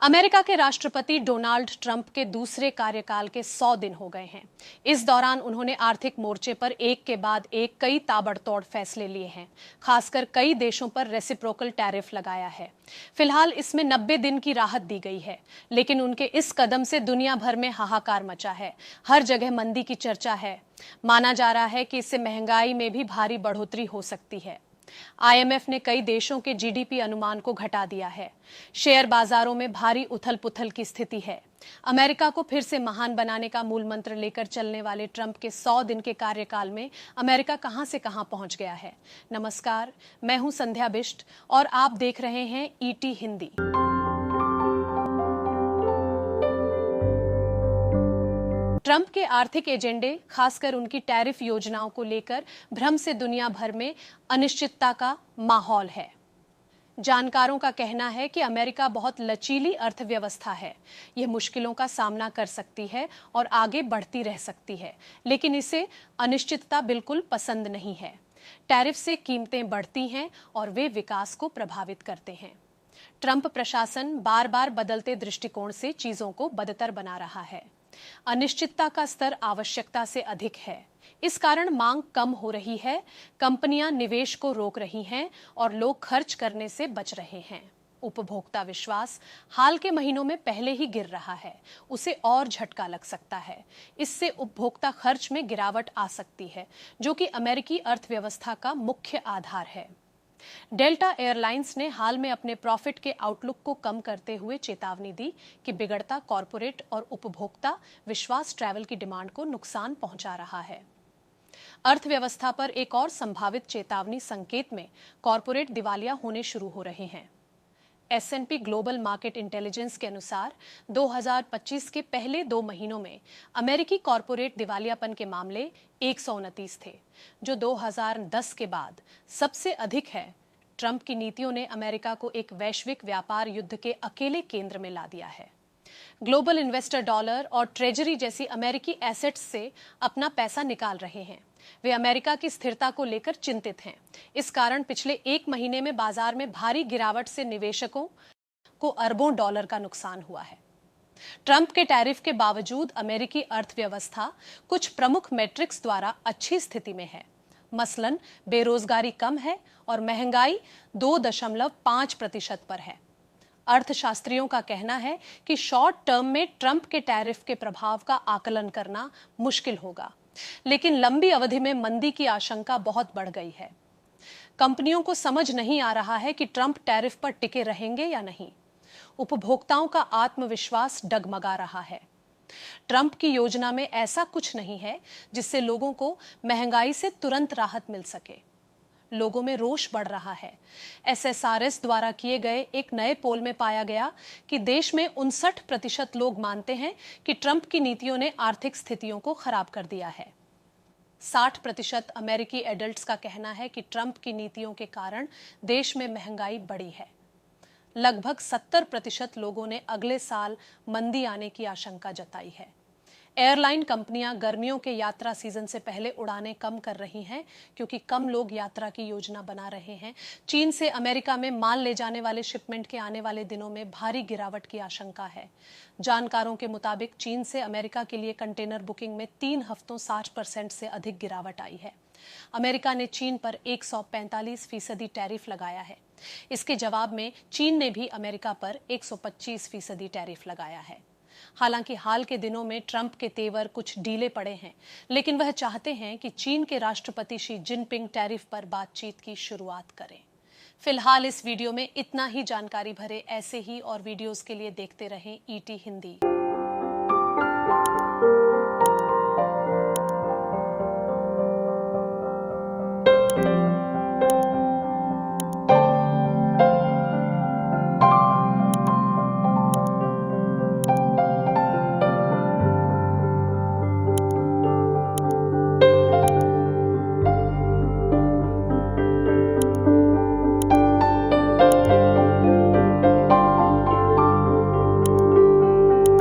America के राष्ट्रपति Donald Trump के दूसरे कार्यकाल के 100 दिन हो गए हैं। इस दौरान उन्होंने आर्थिक मोर्चे पर एक के बाद एक कई ताबड़तोड़ फैसले लिए हैं। खासकर कई देशों पर रेसिप्रोकल टैरिफ लगाया है। फिलहाल इसमें 90 दिन की राहत दी गई है, लेकिन उनके इस कदम से दुनिया भर में हाहाकार मचा है। हर जगह मंदी की चर्चा है। माना जा रहा है कि इससे महंगाई में भी भारी बढ़ोतरी हो सकती है। आईएमएफ ने कई देशों के जीडीपी अनुमान को घटा दिया है। शेयर बाजारों में भारी उथल-पुथल की स्थिति है। अमेरिका को फिर से महान बनाने का मूल मंत्र लेकर चलने वाले ट्रंप के 100 दिन के कार्यकाल में अमेरिका कहां से कहां पहुंच गया है। नमस्कार, मैं हूं संध्या बिष्ट और आप देख रहे हैं ईटी हिंदी। ट्रंप के आर्थिक एजेंडे, खासकर उनकी टैरिफ योजनाओं को लेकर भ्रम से दुनिया भर में अनिश्चितता का माहौल है। जानकारों का कहना है कि अमेरिका बहुत लचीली अर्थव्यवस्था है। यह मुश्किलों का सामना कर सकती है और आगे बढ़ती रह सकती है, लेकिन इसे अनिश्चितता बिल्कुल पसंद नहीं है। टैरिफ से कीमतें बढ़ती हैं और वे विकास को प्रभावित करते हैं। ट्रंप प्रशासन बार बार बदलते दृष्टिकोण से चीजों को बदतर बना रहा है। अनिश्चितता का स्तर आवश्यकता से अधिक है। इस कारण मांग कम हो रही है, कंपनियां निवेश को रोक रही हैं और लोग खर्च करने से बच रहे हैं। उपभोक्ता विश्वास हाल के महीनों में पहले ही गिर रहा है, उसे और झटका लग सकता है। इससे उपभोक्ता खर्च में गिरावट आ सकती है, जो कि अमेरिकी अर्थव्यवस्था का मुख्य आधार है। डेल्टा एयरलाइंस ने हाल में अपने प्रॉफिट के आउटलुक को कम करते हुए चेतावनी दी कि बिगड़ता कॉरपोरेट और उपभोक्ता विश्वास ट्रैवल की डिमांड को नुकसान पहुंचा रहा है। अर्थव्यवस्था पर एक और संभावित चेतावनी संकेत में कॉरपोरेट दिवालिया होने शुरू हो रहे हैं। S&P ग्लोबल मार्केट इंटेलिजेंस के अनुसार 2025 के पहले 2 महीनों में अमेरिकी कॉरपोरेट दिवालियापन के मामले 129 थे, जो 2010 के बाद सबसे अधिक है। ट्रंप की नीतियों ने अमेरिका को एक वैश्विक व्यापार युद्ध के अकेले केंद्र में ला दिया है। ग्लोबल इन्वेस्टर डॉलर और ट्रेजरी जैसी अमेरिकी एसेट्स से अपना पैसा निकाल रहे हैं। वे अमेरिका की स्थिरता को लेकर चिंतित हैं। इस कारण पिछले 1 महीने में बाजार में भारी गिरावट से निवेशकों को अरबों डॉलर का नुकसान हुआ है। ट्रंप के टैरिफ के बावजूद अमेरिकी अर्थव्यवस्था कुछ प्रमुख मैट्रिक्स द्वारा अच्छी स्थिति में है। मसलन बेरोजगारी कम है और महंगाई 2.5% पर है। अर्थशास्त्रियों का कहना है कि शॉर्ट टर्म में ट्रंप के टैरिफ के प्रभाव का आकलन करना मुश्किल होगा, लेकिन लंबी अवधि में मंदी की आशंका बहुत बढ़ गई है। कंपनियों को समझ नहीं आ रहा है कि ट्रंप टैरिफ पर टिके रहेंगे या नहीं। उपभोक्ताओं का आत्मविश्वास डगमगा रहा है। ट्रंप की योजना में ऐसा कुछ नहीं है जिससे लोगों को महंगाई से तुरंत राहत मिल सके। लोगों में रोष बढ़ रहा है। SSRS द्वारा किए गए एक नए पोल में पाया गया कि देश में 59% लोग मानते हैं कि ट्रंप की नीतियों ने आर्थिक स्थितियों को खराब कर दिया है। 60% अमेरिकी एडल्ट्स का कहना है कि ट्रंप की नीतियों के कारण देश में महंगाई बढ़ी है। लगभग 70% लोगों ने अगले साल मंदी आने की आशंका जताई है। एयरलाइन कंपनियां गर्मियों के यात्रा सीजन से पहले उड़ानें कम कर रही हैं, क्योंकि कम लोग यात्रा की योजना बना रहे हैं। चीन से अमेरिका में माल ले जाने वाले शिपमेंट के आने वाले दिनों में भारी गिरावट की आशंका है। जानकारों के मुताबिक चीन से अमेरिका के लिए कंटेनर बुकिंग में 3 हफ्तों 60% से अधिक गिरावट आई है। अमेरिका ने चीन पर 145% टैरिफ लगाया है। इसके जवाब में चीन ने भी अमेरिका पर 125% टैरिफ लगाया है। हालांकि हाल के दिनों में ट्रंप के तेवर कुछ ढीले पड़े हैं, लेकिन वह चाहते हैं कि चीन के राष्ट्रपति शी जिनपिंग टैरिफ पर बातचीत की शुरुआत करें। फिलहाल इस वीडियो में इतना ही। जानकारी भरे ऐसे ही और वीडियोस के लिए देखते रहें ईटी हिंदी।